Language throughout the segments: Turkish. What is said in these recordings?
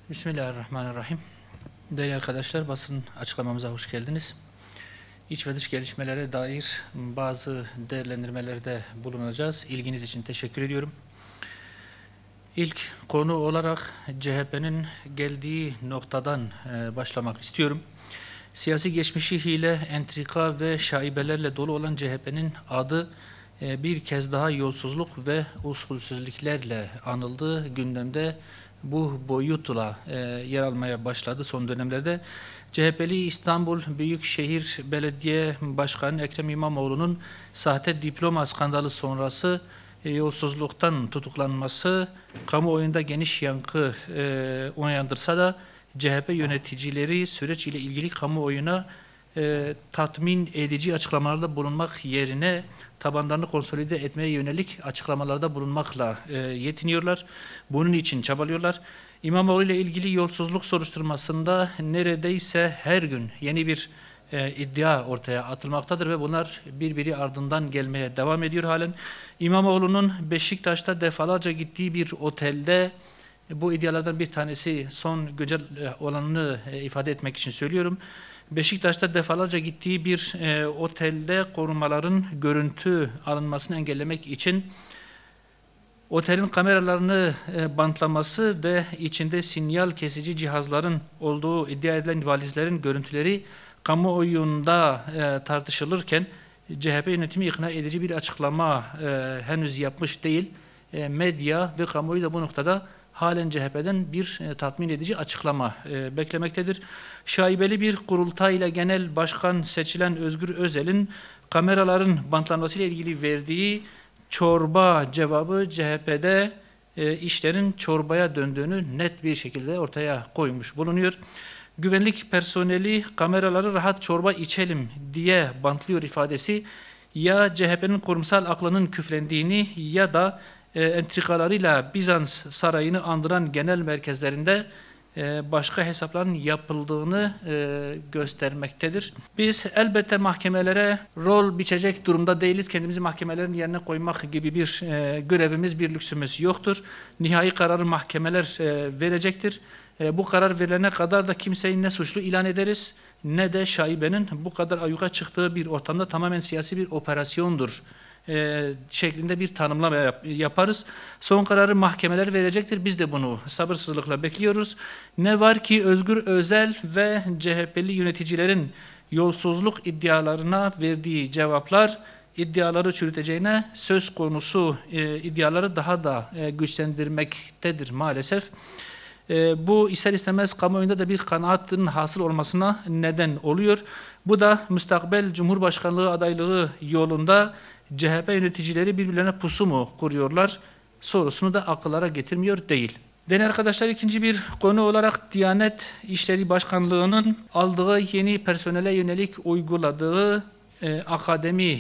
Bismillahirrahmanirrahim. Değerli arkadaşlar, basın açıklamamıza hoş geldiniz. İç ve dış gelişmelere dair bazı değerlendirmelerde bulunacağız. İlginiz için teşekkür ediyorum. İlk konu olarak CHP'nin geldiği noktadan başlamak istiyorum. Siyasi geçmişi hile, entrika ve şaibelerle dolu olan CHP'nin adı bir kez daha yolsuzluk ve usulsüzlüklerle anıldı. Gündemde bu boyutla yer almaya başladı son dönemlerde. CHP'li İstanbul Büyükşehir Belediye Başkanı Ekrem İmamoğlu'nun sahte diploma skandalı sonrası yolsuzluktan tutuklanması kamuoyunda geniş yankı uyandırsa da CHP yöneticileri süreç ile ilgili kamuoyuna tatmin edici açıklamalarda bulunmak yerine tabanlarını konsolide etmeye yönelik açıklamalarda bulunmakla yetiniyorlar. Bunun için çabalıyorlar. İmamoğlu ile ilgili yolsuzluk soruşturmasında neredeyse her gün yeni bir iddia ortaya atılmaktadır ve bunlar birbiri ardından gelmeye devam ediyor halen. İmamoğlu'nun Beşiktaş'ta defalarca gittiği bir otelde, bu iddialardan bir tanesi son güncel olanını ifade etmek için söylüyorum. Beşiktaş'ta defalarca gittiği bir otelde korumaların görüntü alınmasını engellemek için otelin kameralarını bantlaması ve içinde sinyal kesici cihazların olduğu iddia edilen valizlerin görüntüleri kamuoyunda tartışılırken CHP yönetimi ikna edici bir açıklama henüz yapmış değil. Medya ve kamuoyu da bu noktada halen CHP'den bir tatmin edici açıklama beklemektedir. Şaibeli bir kurultayla genel başkan seçilen Özgür Özel'in kameraların bantlanmasıyla ilgili verdiği çorba cevabı CHP'de işlerin çorbaya döndüğünü net bir şekilde ortaya koymuş bulunuyor. Güvenlik personeli kameraları rahat çorba içelim diye bantlıyor ifadesi ya CHP'nin kurumsal aklının küflendiğini ya da entrikalarıyla Bizans sarayını andıran genel merkezlerinde başka hesapların yapıldığını göstermektedir. Biz elbette mahkemelere rol biçecek durumda değiliz. Kendimizi mahkemelerin yerine koymak gibi bir görevimiz, bir lüksümüz yoktur. Nihai kararı mahkemeler verecektir. Bu karar verilene kadar da kimseyi ne suçlu ilan ederiz ne de şaibenin bu kadar ayyuka çıktığı bir ortamda tamamen siyasi bir operasyondur şeklinde bir tanımlama yaparız. Son kararı mahkemeler verecektir. Biz de bunu sabırsızlıkla bekliyoruz. Ne var ki Özgür Özel ve CHP'li yöneticilerin yolsuzluk iddialarına verdiği cevaplar iddiaları çürüteceğine, söz konusu iddiaları daha da güçlendirmektedir maalesef. Bu ister istemez kamuoyunda da bir kanaatin hasıl olmasına neden oluyor. Bu da müstakbel Cumhurbaşkanlığı adaylığı yolunda CHP yöneticileri birbirlerine pusu mu kuruyorlar sorusunu da akıllara getirmiyor değil. Değerli arkadaşlar, ikinci bir konu olarak Diyanet İşleri Başkanlığı'nın aldığı yeni personele yönelik uyguladığı akademi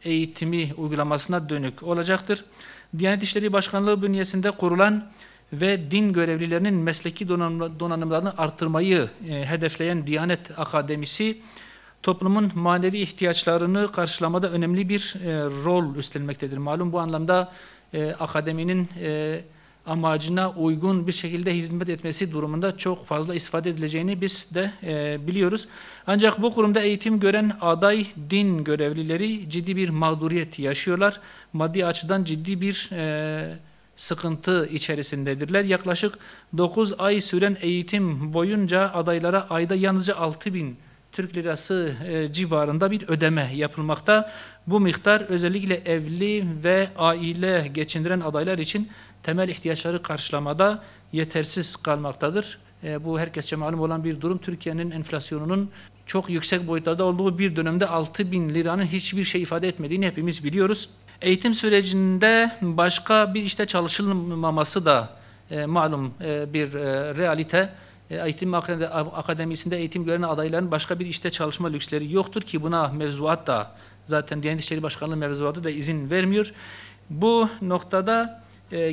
eğitimi uygulamasına dönük olacaktır. Diyanet İşleri Başkanlığı bünyesinde kurulan ve din görevlilerinin mesleki donanımlarını artırmayı hedefleyen Diyanet Akademisi, toplumun manevi ihtiyaçlarını karşılamada önemli bir rol üstlenmektedir. Malum bu anlamda akademinin amacına uygun bir şekilde hizmet etmesi durumunda çok fazla istifade edileceğini biz de biliyoruz. Ancak bu kurumda eğitim gören aday din görevlileri ciddi bir mağduriyet yaşıyorlar. Maddi açıdan ciddi bir sıkıntı içerisindedirler. Yaklaşık 9 ay süren eğitim boyunca adaylara ayda yalnızca 6.000 Türk lirası civarında bir ödeme yapılmakta. Bu miktar özellikle evli ve aile geçindiren adaylar için temel ihtiyaçları karşılamada yetersiz kalmaktadır. Bu herkesçe malum olan bir durum. Türkiye'nin enflasyonunun çok yüksek boyutlarda olduğu bir dönemde 6.000 liranın hiçbir şey ifade etmediğini hepimiz biliyoruz. Eğitim sürecinde başka bir işte çalışılmaması da malum bir realite. Eğitim akademisinde eğitim gören adayların başka bir işte çalışma lüksleri yoktur ki buna mevzuat da zaten Diyanet İşleri Başkanlığı mevzuatı da izin vermiyor. Bu noktada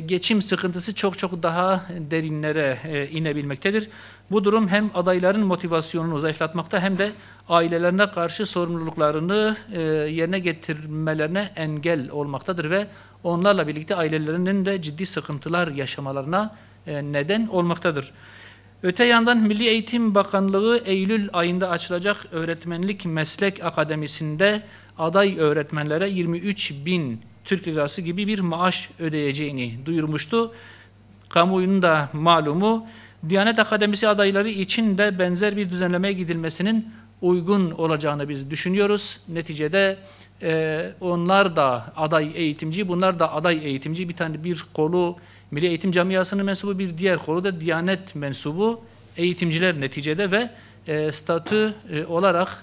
geçim sıkıntısı çok daha derinlere inebilmektedir. Bu durum hem adayların motivasyonunu zayıflatmakta hem de ailelerine karşı sorumluluklarını yerine getirmelerine engel olmaktadır ve onlarla birlikte ailelerinin de ciddi sıkıntılar yaşamalarına neden olmaktadır. Öte yandan Milli Eğitim Bakanlığı Eylül ayında açılacak öğretmenlik meslek akademisinde aday öğretmenlere 23.000 Türk lirası gibi bir maaş ödeyeceğini duyurmuştu. Kamuoyunun da malumu, Diyanet Akademisi adayları için de benzer bir düzenlemeye gidilmesinin uygun olacağını biz düşünüyoruz. Neticede onlar da aday eğitimci, bunlar da aday eğitimci. Bir kolu Milli Eğitim Camiası'nın mensubu, bir diğer kolu da Diyanet mensubu eğitimciler neticede ve statü olarak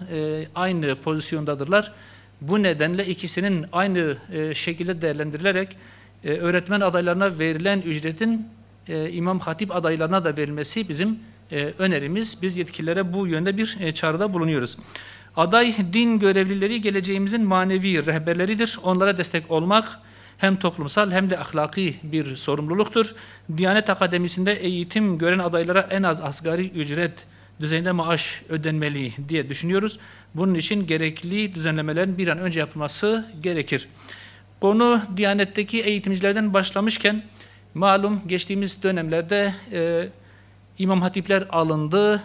aynı pozisyondadırlar. Bu nedenle ikisinin aynı şekilde değerlendirilerek öğretmen adaylarına verilen ücretin İmam Hatip adaylarına da verilmesi bizim önerimiz. Biz yetkililere bu yönde bir çağrıda bulunuyoruz. Aday din görevlileri geleceğimizin manevi rehberleridir. Onlara destek olmak hem toplumsal hem de ahlaki bir sorumluluktur. Diyanet Akademisi'nde eğitim gören adaylara en az asgari ücret düzeyinde maaş ödenmeli diye düşünüyoruz. Bunun için gerekli düzenlemelerin bir an önce yapılması gerekir. Konu Diyanet'teki eğitimcilerden başlamışken, malum geçtiğimiz dönemlerde İmam Hatipler alındı.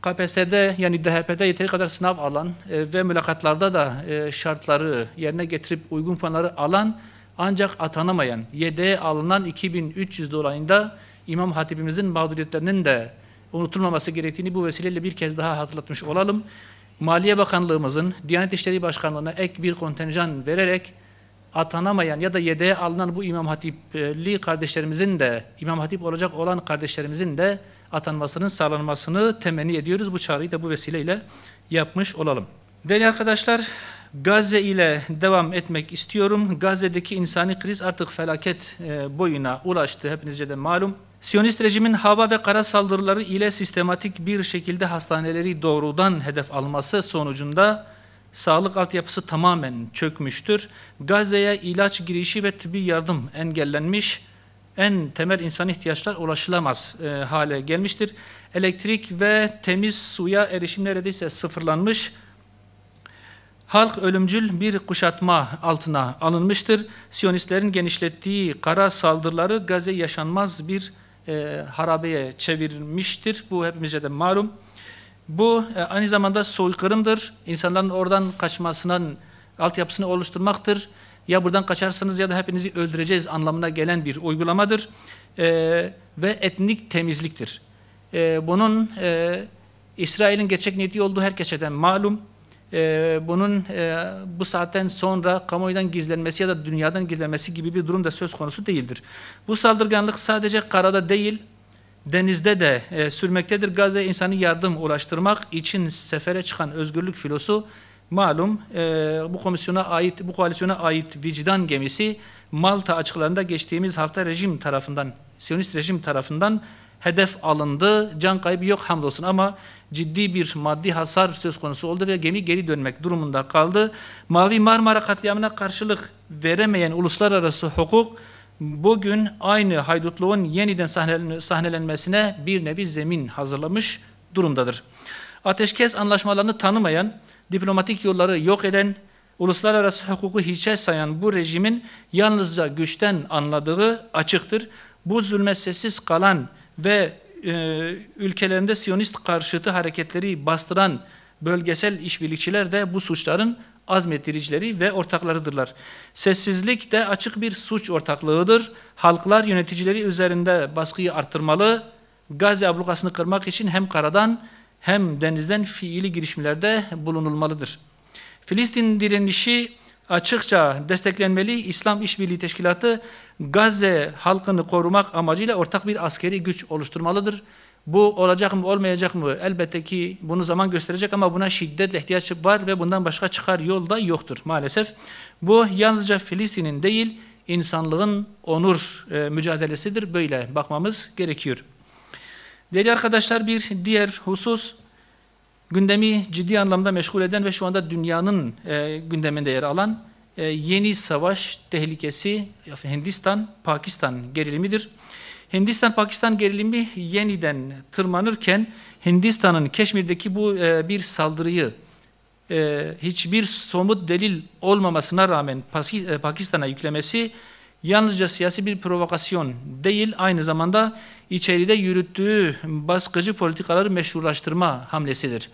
KPSS'de yani DHP'de yeteri kadar sınav alan ve mülakatlarda da şartları yerine getirip uygun puanları alan ancak atanamayan, yedeğe alınan 2300 dolayında İmam Hatipimizin mağduriyetlerinin de unutulmaması gerektiğini bu vesileyle bir kez daha hatırlatmış olalım. Maliye Bakanlığımızın Diyanet İşleri Başkanlığı'na ek bir kontenjan vererek atanamayan ya da yedeğe alınan bu İmam Hatipli kardeşlerimizin de, İmam Hatip olacak olan kardeşlerimizin de atanmasının sağlanmasını temenni ediyoruz. Bu çağrıyı da bu vesileyle yapmış olalım. Değerli arkadaşlar, Gazze ile devam etmek istiyorum. Gazze'deki insani kriz artık felaket boyuna ulaştı. Hepinizce de malum. Siyonist rejimin hava ve kara saldırıları ile sistematik bir şekilde hastaneleri doğrudan hedef alması sonucunda sağlık altyapısı tamamen çökmüştür. Gazze'ye ilaç girişi ve tıbbi yardım engellenmiş, en temel insan ihtiyaçlar ulaşılamaz hale gelmiştir. Elektrik ve temiz suya erişim neredeyse sıfırlanmış. Halk ölümcül bir kuşatma altına alınmıştır. Siyonistlerin genişlettiği kara saldırıları Gazze'yi yaşanmaz bir harabeye çevirmiştir. Bu hepimize de malum. Bu aynı zamanda soykırımdır. İnsanların oradan kaçmasının altyapısını oluşturmaktır. Ya buradan kaçarsanız ya da hepinizi öldüreceğiz anlamına gelen bir uygulamadır. Ve etnik temizliktir. Bunun İsrail'in gerçek niyeti olduğu herkese de malum. Bunun bu saatten sonra kamuoyundan gizlenmesi ya da dünyadan gizlenmesi gibi bir durum da söz konusu değildir. Bu saldırganlık sadece karada değil, denizde de sürmektedir. Gazze'ye insani yardım ulaştırmak için sefere çıkan özgürlük filosu malum bu koalisyona ait vicdan gemisi Malta açıklarında geçtiğimiz hafta Siyonist rejim tarafından hedef alındı. Can kaybı yok hamdolsun ama ciddi bir maddi hasar söz konusu oldu ve gemi geri dönmek durumunda kaldı. Mavi Marmara katliamına karşılık veremeyen uluslararası hukuk bugün aynı haydutluğun yeniden sahnelenmesine bir nevi zemin hazırlamış durumdadır. Ateşkes anlaşmalarını tanımayan, diplomatik yolları yok eden, uluslararası hukuku hiçe sayan bu rejimin yalnızca güçten anladığı açıktır. Bu zulme sessiz kalan ve ülkelerinde Siyonist karşıtı hareketleri bastıran bölgesel işbirlikçiler de bu suçların azmettiricileri ve ortaklarıdırlar. Sessizlik de açık bir suç ortaklığıdır. Halklar yöneticileri üzerinde baskıyı artırmalı, Gazze ablukasını kırmak için hem karadan hem denizden fiili girişimlerde bulunulmalıdır. Filistin direnişi açıkça desteklenmeli. İslam İşbirliği Teşkilatı Gazze halkını korumak amacıyla ortak bir askeri güç oluşturmalıdır. Bu olacak mı olmayacak mı? Elbette ki bunu zaman gösterecek ama buna şiddetle ihtiyaç var ve bundan başka çıkar yol da yoktur maalesef. Bu yalnızca Filistin'in değil, insanlığın onur mücadelesidir. Böyle bakmamız gerekiyor. Değerli arkadaşlar, bir diğer husus, gündemi ciddi anlamda meşgul eden ve şu anda dünyanın gündeminde yer alan yeni savaş tehlikesi Hindistan-Pakistan gerilimidir. Hindistan-Pakistan gerilimi yeniden tırmanırken Hindistan'ın Keşmir'deki bu bir saldırıyı hiçbir somut delil olmamasına rağmen Pakistan'a yüklemesi yalnızca siyasi bir provokasyon değil, aynı zamanda içeride yürüttüğü baskıcı politikaları meşrulaştırma hamlesidir.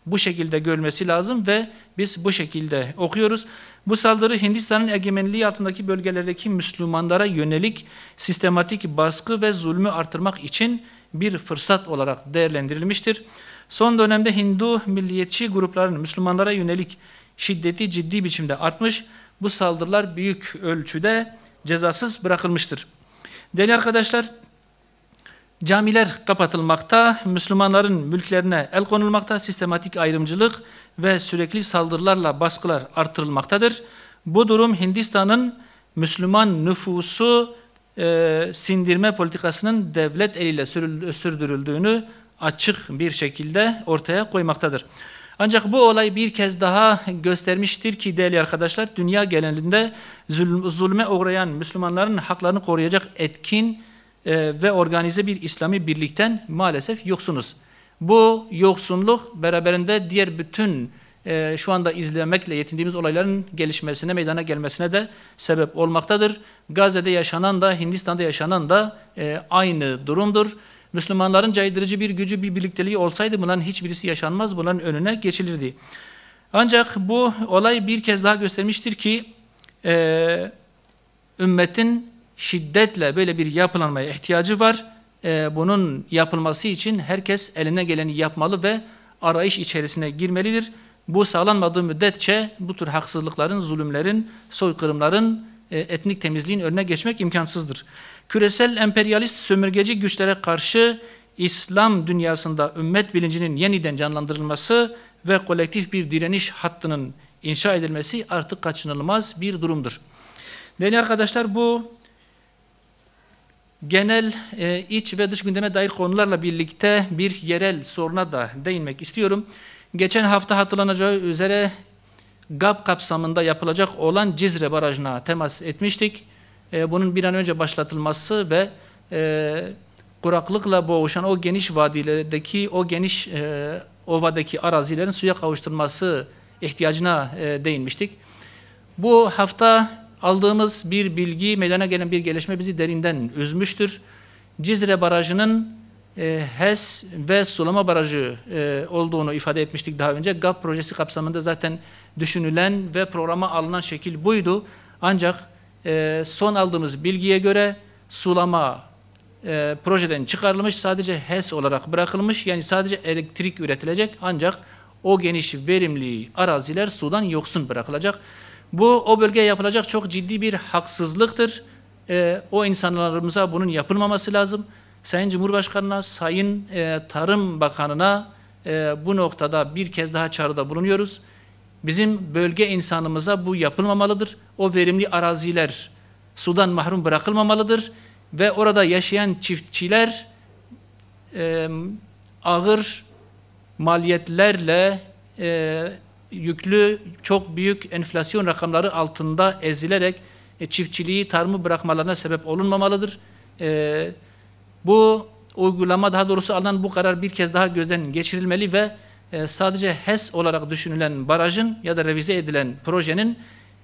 Bu şekilde görülmesi lazım ve biz bu şekilde okuyoruz. Bu saldırı Hindistan'ın egemenliği altındaki bölgelerdeki Müslümanlara yönelik sistematik baskı ve zulmü artırmak için bir fırsat olarak değerlendirilmiştir. Son dönemde Hindu milliyetçi grupların Müslümanlara yönelik şiddeti ciddi biçimde artmış. Bu saldırılar büyük ölçüde cezasız bırakılmıştır. Değerli arkadaşlar, camiler kapatılmakta, Müslümanların mülklerine el konulmakta, sistematik ayrımcılık ve sürekli saldırılarla baskılar artırılmaktadır. Bu durum Hindistan'ın Müslüman nüfusu sindirme politikasının devlet eliyle sürdürüldüğünü açık bir şekilde ortaya koymaktadır. Ancak bu olay bir kez daha göstermiştir ki değerli arkadaşlar, dünya genelinde zulme uğrayan Müslümanların haklarını koruyacak etkin ve organize bir İslami birlikten maalesef yoksunuz. Bu yoksunluk beraberinde diğer bütün şu anda izlemekle yetindiğimiz olayların gelişmesine, meydana gelmesine de sebep olmaktadır. Gazze'de yaşanan da, Hindistan'da yaşanan da aynı durumdur. Müslümanların caydırıcı bir gücü, bir birlikteliği olsaydı bunların hiçbirisi yaşanmaz, bunların önüne geçilirdi. Ancak bu olay bir kez daha göstermiştir ki ümmetin şiddetle böyle bir yapılanmaya ihtiyacı var. Bunun yapılması için herkes eline geleni yapmalı ve arayış içerisine girmelidir. Bu sağlanmadığı müddetçe bu tür haksızlıkların, zulümlerin, soykırımların, etnik temizliğin önüne geçmek imkansızdır. Küresel emperyalist sömürgeci güçlere karşı İslam dünyasında ümmet bilincinin yeniden canlandırılması ve kolektif bir direniş hattının inşa edilmesi artık kaçınılmaz bir durumdur. Değerli arkadaşlar, bu genel iç ve dış gündeme dair konularla birlikte bir yerel soruna da değinmek istiyorum. Geçen hafta hatırlanacağı üzere GAP kapsamında yapılacak olan Cizre Barajı'na temas etmiştik. Bunun bir an önce başlatılması ve kuraklıkla boğuşan o geniş vadilerdeki, o geniş ovadaki arazilerin suya kavuşturulması ihtiyacına değinmiştik. Bu hafta aldığımız bir bilgi, meydana gelen bir gelişme bizi derinden üzmüştür. Cizre Barajı'nın HES ve sulama barajı olduğunu ifade etmiştik daha önce. GAP projesi kapsamında zaten düşünülen ve programa alınan şekil buydu. Ancak son aldığımız bilgiye göre sulama projeden çıkarılmış, sadece HES olarak bırakılmış. Yani sadece elektrik üretilecek, ancak o geniş verimli araziler sudan yoksun bırakılacak. Bu o bölgeye yapılacak çok ciddi bir haksızlıktır. O insanlarımıza bunun yapılmaması lazım. Sayın Cumhurbaşkanı'na, Sayın Tarım Bakanı'na bu noktada bir kez daha çağrıda bulunuyoruz. Bizim bölge insanımıza bu yapılmamalıdır. O verimli araziler sudan mahrum bırakılmamalıdır. Ve orada yaşayan çiftçiler ağır maliyetlerle yüklü, çok büyük enflasyon rakamları altında ezilerek çiftçiliği, tarımı bırakmalarına sebep olunmamalıdır. Bu uygulama, daha doğrusu alınan bu karar bir kez daha gözden geçirilmeli ve sadece HES olarak düşünülen barajın ya da revize edilen projenin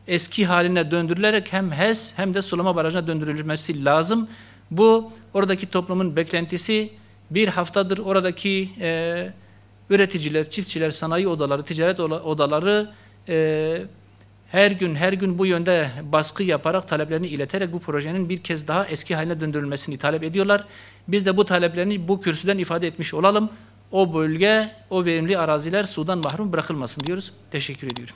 eski haline döndürülerek hem HES hem de sulama barajına döndürülmesi lazım. Bu oradaki toplumun beklentisi. Bir haftadır oradaki üreticiler, çiftçiler, sanayi odaları, ticaret odaları her gün bu yönde baskı yaparak, taleplerini ileterek bu projenin bir kez daha eski haline döndürülmesini talep ediyorlar. Biz de bu taleplerini bu kürsüden ifade etmiş olalım. O bölge, o verimli araziler sudan mahrum bırakılmasın diyoruz. Teşekkür ediyorum.